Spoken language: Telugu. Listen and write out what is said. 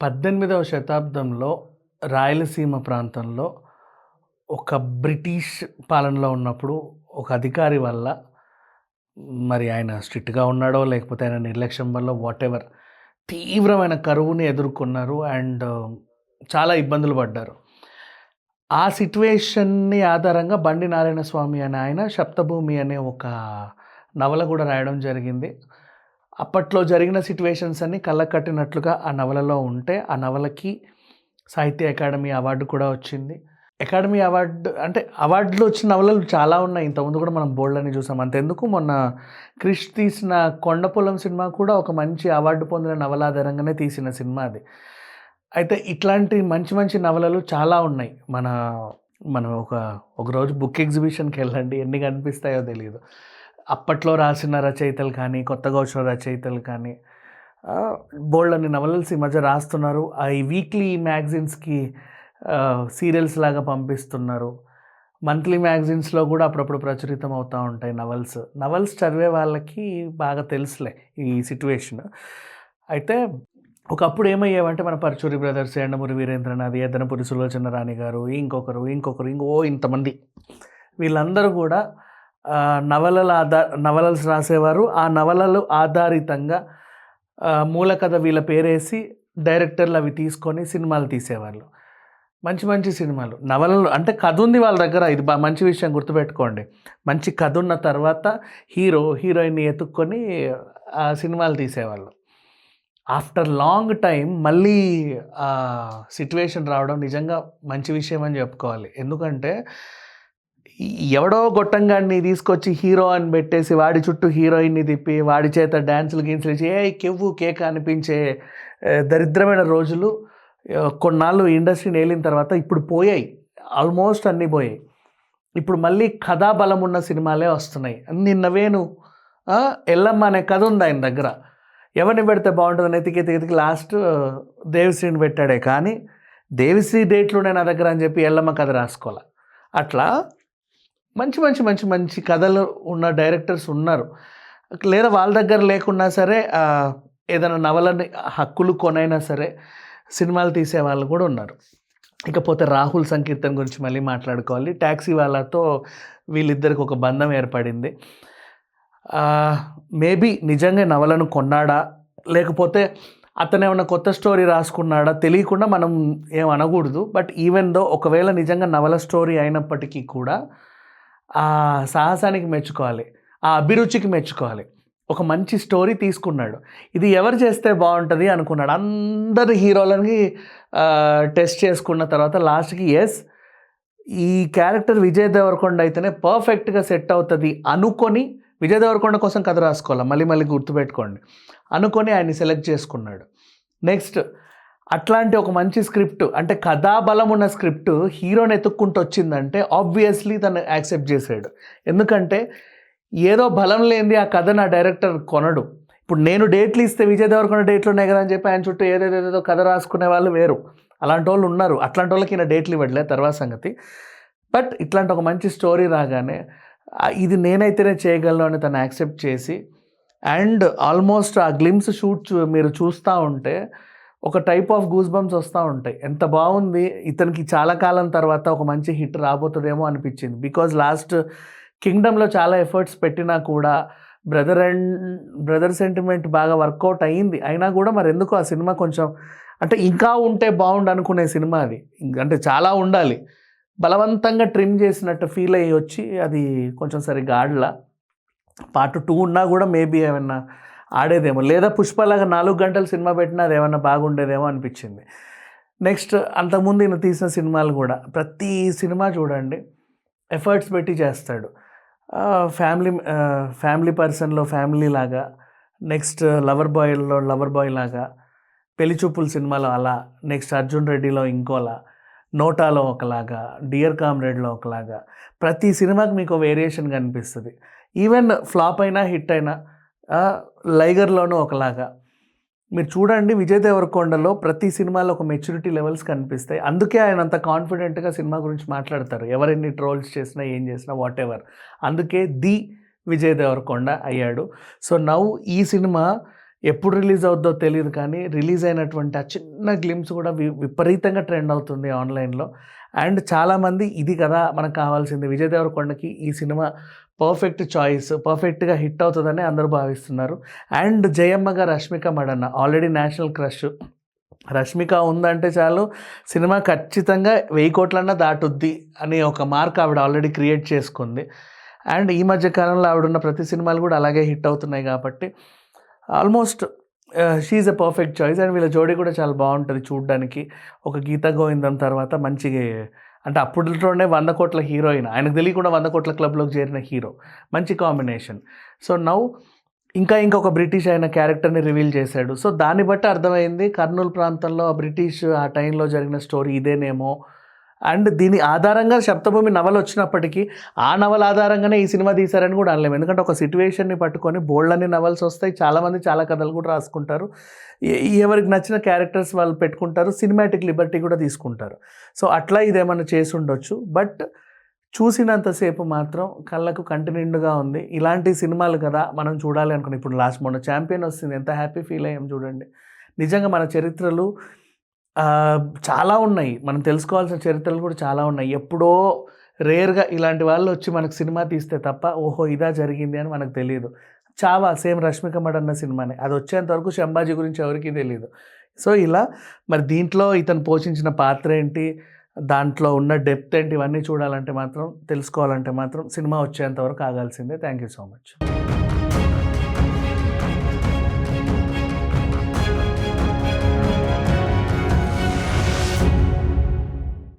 18వ శతాబ్దంలో రాయలసీమ ప్రాంతంలో ఒక బ్రిటిష్ పాలనలో ఉన్నప్పుడు ఒక అధికారి వల్ల మరి ఆయన స్ట్రిక్ట్‌గా ఉన్నాడో, లేకపోతే ఆయన నిర్లక్ష్యం వల్ల వాటెవర్ తీవ్రమైన కరువుని ఎదుర్కొన్నారు. చాలా ఇబ్బందులు పడ్డారు. ఆ సిట్యుయేషన్‌ని ఆధారంగా బండి నారాయణ స్వామి అనే ఆయన 'సప్తభూమి' అనే ఒక నవల కూడా రాయడం జరిగింది. అప్పట్లో జరిగిన సిట్యుయేషన్స్ అన్నీ కళ్ళకు కట్టినట్లుగా ఆ నవలలో ఉంటే, ఆ నవలకి సాహిత్య అకాడమీ అవార్డు కూడా వచ్చింది. అకాడమీ అవార్డ్ అంటే అవార్డులు వచ్చిన నవలలు చాలా ఉన్నాయి. ఇంతకుముందు కూడా మనం బోలెడన్ని చూసాం. అంతెందుకు మొన్న క్రిష్ తీసిన 'కొండపొలం' సినిమా కూడా ఒక మంచి అవార్డు పొందిన నవల ఆధారంగానే తీసిన సినిమా అది. అయితే ఇట్లాంటి మంచి మంచి నవలలు చాలా ఉన్నాయి. మనం ఒకరోజు బుక్ ఎగ్జిబిషన్‌కెళ్ళండి, ఎన్ని కనిపిస్తాయో తెలీదు. అప్పట్లో రాసిన రచయితలు కానీ, కొత్తగా వచ్చిన రచయితలు కానీ బోలెడన్ని నవలలు ఈ మధ్య రాస్తున్నారు. ఈ వీక్లీ మ్యాగజైన్స్‌కి సీరియల్స్ లాగా పంపిస్తున్నారు. మంత్లీ మ్యాగజైన్స్‌లో కూడా అప్పుడప్పుడు ప్రచురితం అవుతూ ఉంటాయి నవల్స్ చదివే వాళ్ళకి బాగా తెలుసులే ఈ సిట్యుయేషన్. అయితే ఒకప్పుడు ఏమయ్యేవంటే మన పరుచూరి బ్రదర్స్, యండమూరి వీరేంద్రనాథ్, ఎద్దనపూరి సులోచన రాణి గారు, ఇంకొకరు ఇంతమంది వీళ్ళందరూ కూడా నవలలు రాసేవారు. ఆ నవలలు ఆధారితంగా మూల కథ వీళ్ళ పేరేసి డైరెక్టర్లు అవి తీసుకొని సినిమాలు తీసేవాళ్ళు. మంచి మంచి సినిమాలు, నవలలు అంటే కథ ఉంది వాళ్ళ దగ్గర. ఇది మంచి విషయం గుర్తుపెట్టుకోండి. మంచి కథ ఉన్న తర్వాత హీరోయిన్ని ఎతుక్కొని సినిమాలు తీసేవాళ్ళు. ఆఫ్టర్ లాంగ్ టైం మళ్ళీ సిట్యుయేషన్ రావడం నిజంగా మంచి విషయం అని చెప్పుకోవాలి. ఎందుకంటే ఎవడో గొట్టంగాడిని తీసుకొచ్చి హీరో అని పెట్టేసి వాడి చుట్టూ హీరోయిన్ని తిప్పి వాడి చేత డ్యాన్సులు చేసి కెవ్వు కేక అనిపించే దరిద్రమైన రోజులు కొన్నాళ్ళు ఇండస్ట్రీని ఏలిన తర్వాత ఇప్పుడు పోయాయి. ఆల్మోస్ట్ అన్నీ పోయాయి. ఇప్పుడు మళ్ళీ కథాబలం ఉన్న సినిమాలే వస్తున్నాయి. నిన్న వేణు ఎల్లమ్మ అనే కథ ఉంది ఆయన దగ్గర. ఎవరిని పెడితే బాగుంటుందని ఎతికి లాస్ట్ దేవిశ్రీని పెట్టాడే. కానీ దేవిశ్రీ డేట్లునే నా దగ్గర అని చెప్పి ఎల్లమ్మ కథ రాసుకోవాలి. అట్లా మంచి మంచి మంచి మంచి కథలు ఉన్న డైరెక్టర్స్ ఉన్నారు. లేదా వాళ్ళ దగ్గర లేకున్నా సరే ఏదైనా నవలని హక్కులు కొనైనా సరే సినిమాలు తీసే వాళ్ళు కూడా ఉన్నారు. ఇకపోతే రాహుల్ సంకీర్తన్ గురించి మళ్ళీ మాట్లాడుకోవాలి. ట్యాక్సీ వాళ్ళతో వీళ్ళిద్దరికి ఒక బంధం ఏర్పడింది. మేబీ నిజంగా నవలను కొన్నాడా, లేకపోతే అతను ఏమన్నా కొత్త స్టోరీ రాసుకున్నాడా తెలియకుండా మనం ఏం అనకూడదు. బట్ ఈవెన్ దో ఒకవేళ నిజంగా నవల స్టోరీ అయినప్పటికీ కూడా ఆ సాహసానికి మెచ్చుకోవాలి, ఆ అభిరుచికి మెచ్చుకోవాలి. ఒక మంచి స్టోరీ తీసుకున్నాడు. ఇది ఎవరు చేస్తే బాగుంటుంది అనుకున్నాడు. అందరు హీరోలని టెస్ట్ చేసుకున్న తర్వాత లాస్ట్కి ఈ క్యారెక్టర్ విజయ్ దేవరకొండ అయితేనే పర్ఫెక్ట్గా సెట్ అవుతుంది అనుకొని, విజయ్ దేవరకొండ కోసం కథ రాసుకోవాలి, మళ్ళీ గుర్తుపెట్టుకోండి, అనుకొని ఆయన్ని సెలెక్ట్ చేసుకున్నాడు. నెక్స్ట్ అట్లాంటి ఒక మంచి స్క్రిప్ట్, అంటే కథాబలం ఉన్న స్క్రిప్ట్ హీరోని ఎత్తుక్కుంటూ వచ్చిందంటే ఆబ్వియస్లీ తను యాక్సెప్ట్ చేసాడు. ఎందుకంటే ఏదో బలం లేనిది ఆ కథ నా డైరెక్టర్ కొనడు. ఇప్పుడు నేను డేట్లు ఇస్తే విజయ్ దేవరకొండ డేట్లు ఉన్నాయి కదా అని చెప్పి ఆయన చుట్టూ ఏదేదో కథ రాసుకునే వాళ్ళు వేరు. అలాంటి వాళ్ళు ఉన్నారు. అట్లాంటి వాళ్ళకి ఈయన డేట్లు ఇవ్వట్లేదు, తర్వాత సంగతి. బట్ ఇట్లాంటి ఒక మంచి స్టోరీ రాగానే ఇది నేనైతేనే చేయగలను అని తను యాక్సెప్ట్ చేసి, అండ్ ఆల్మోస్ట్ ఆ గ్లిమ్స్ షూట్ మీరు చూస్తూ ఉంటే ఒక టైప్ ఆఫ్ గూస్ బంప్స్ వస్తూ ఉంటాయి. ఎంత బాగుంది, ఇతనికి చాలా కాలం తర్వాత ఒక మంచి హిట్ రాబోతుందేమో అనిపించింది. బికాజ్ లాస్ట్ కింగ్డమ్లో చాలా ఎఫర్ట్స్ పెట్టినా కూడా బ్రదర్ సెంటిమెంట్ బాగా వర్కౌట్ అయ్యింది. అయినా కూడా మరి ఎందుకు ఆ సినిమా కొంచెం అంటే ఇంకా ఉంటే బాగుండు అనుకునే సినిమా అది. అంటే చాలా ఉండాలి, బలవంతంగా ట్రిమ్ చేసినట్టు ఫీల్ అయ్యి వచ్చి అది కొంచెం సరిగ్గా ఆడలా. పార్ట్ 2 ఉన్నా కూడా మేబీ ఏమన్నా ఆడేదేమో, లేదా పుష్పలాగా 4 గంటలు సినిమా పెట్టినా అది ఏమన్నా బాగుండేదేమో అనిపించింది. నెక్స్ట్ అంతకుముందు ఈయన తీసిన సినిమాలు కూడా ప్రతి సినిమా చూడండి ఎఫర్ట్స్ పెట్టి చేస్తాడు. ఫ్యామిలీ పర్సన్లో ఫ్యామిలీ లాగా, నెక్స్ట్ లవర్ బాయ్ లాగా, పెళ్లి చూపుల సినిమాలో అలా, నెక్స్ట్ అర్జున్ రెడ్డిలో ఇంకోలా, నోటాలో ఒకలాగా, డియర్ కామ్రేడ్లో ఒకలాగా, ప్రతి సినిమాకి మీకు వేరియేషన్ కనిపిస్తుంది. ఈవెన్ ఫ్లాప్ అయినా హిట్ అయినా లైగర్లోనూ ఒకలాగా. మీరు చూడండి విజయ్ దేవరకొండలో ప్రతి సినిమాలో ఒక మెచ్యూరిటీ లెవెల్స్ కనిపిస్తాయి. అందుకే ఆయన అంత కాన్ఫిడెంట్గా సినిమా గురించి మాట్లాడతారు. ఎవరెన్ని ట్రోల్స్ చేసినా ఏం చేసినా వాట్ ఎవర్. అందుకే విజయ్ దేవరకొండ అయ్యాడు. సో నౌ ఈ సినిమా ఎప్పుడు రిలీజ్ అవుద్దో తెలీదు కానీ, రిలీజ్ అయినటువంటి ఆ చిన్న గ్లింప్స్ కూడా విపరీతంగా ట్రెండ్ అవుతుంది ఆన్‌లైన్‌లో. అండ్ చాలామంది ఇది కదా మనకు కావాల్సింది. విజయ్ దేవరకొండకి ఈ సినిమా పర్ఫెక్ట్ చాయిస్. పర్ఫెక్ట్‌గా హిట్ అవుతదని అందరూ భావిస్తున్నారు. అండ్ జయమ్మగా Rashmika Mandanna already national crush. Rashmika ఉందంటే చాలు సినిమా ఖచ్చితంగా 1000 కోట్లన్నా దాటుద్ది అని ఒక మార్క్ ఆవిడ ఆల్రెడీ క్రియేట్ చేసుకుంది. అండ్ ఈ మధ్య కాలంలో ఆవిడున్న ప్రతి సినిమాలు కూడా అలాగే హిట్ అవుతున్నాయి కాబట్టి almost she is a perfect choice. And వీళ్ళ జోడీ కూడా చాలా బాగుంటుంది చూడ్డానికి. ఒక గీతా గోవిందం తర్వాత మంచిగా అంటే అప్పట్లోనే 100 కోట్ల హీరోయిన్. ఆయనకు తెలియకుండా 100 కోట్ల క్లబ్‌లోకి చేరిన హీరో. మంచి కాంబినేషన్. సో నౌ ఇంకొక బ్రిటిష్ ఆయన క్యారెక్టర్‌ని రివీల్ చేశాడు. సో దాన్ని బట్టి అర్థమైంది కర్నూలు ప్రాంతంలో బ్రిటిష్ ఆ టైంలో జరిగిన స్టోరీ ఇదేనేమో. అండ్ దీని ఆధారంగా 'సప్తభూమి' నవల వచ్చినప్పటికీ, ఆ నవల ఆధారంగానే ఈ సినిమా తీశారని కూడా అనలేము. ఎందుకంటే ఒక సిట్యుయేషన్‌ని పట్టుకొని బోలెడన్ని నవల్స్ వస్తాయి. చాలామంది చాలా కథలు కూడా రాసుకుంటారు. ఎవరికి నచ్చిన క్యారెక్టర్స్ వాళ్ళు పెట్టుకుంటారు. సినిమాటిక్ లిబర్టీ కూడా తీసుకుంటారు. సో అట్లా ఇదేమన్నా చేసుండొచ్చు. బట్ చూసినంత సేపు మాత్రం కళ్ళకు కంటి నిండుగా ఉంది. ఇలాంటి సినిమాలు కదా మనం చూడాలి అనుకున్నాం. ఇప్పుడు మొన్న 'ఛాంపియన్' వస్తుంది. ఎంత హ్యాపీ ఫీల్ అయ్యాం చూడండి. నిజంగా మన చరిత్రలు చాలా ఉన్నాయి. మనం తెలుసుకోవాల్సిన చరిత్రలు కూడా చాలా ఉన్నాయి. ఎప్పుడో రేర్‌గా ఇలాంటి వాళ్ళు వచ్చి మనకు సినిమా తీస్తే తప్ప, ఓహో! ఇదా జరిగింది అని మనకు తెలీదు. 'చావా' సేమ్ రష్మిక మండన్న సినిమానే. అది వచ్చేంత వరకు శంభాజీ గురించి ఎవరికీ తెలీదు. సో ఇలా మరి దీంట్లో ఇతను పోషించిన పాత్ర ఏంటి, దాంట్లో ఉన్న డెప్త్ ఏంటి, ఇవన్నీ చూడాలంటే మాత్రం, తెలుసుకోవాలంటే మాత్రం సినిమా వచ్చేంత వరకు ఆగాల్సిందే. Thank you so much.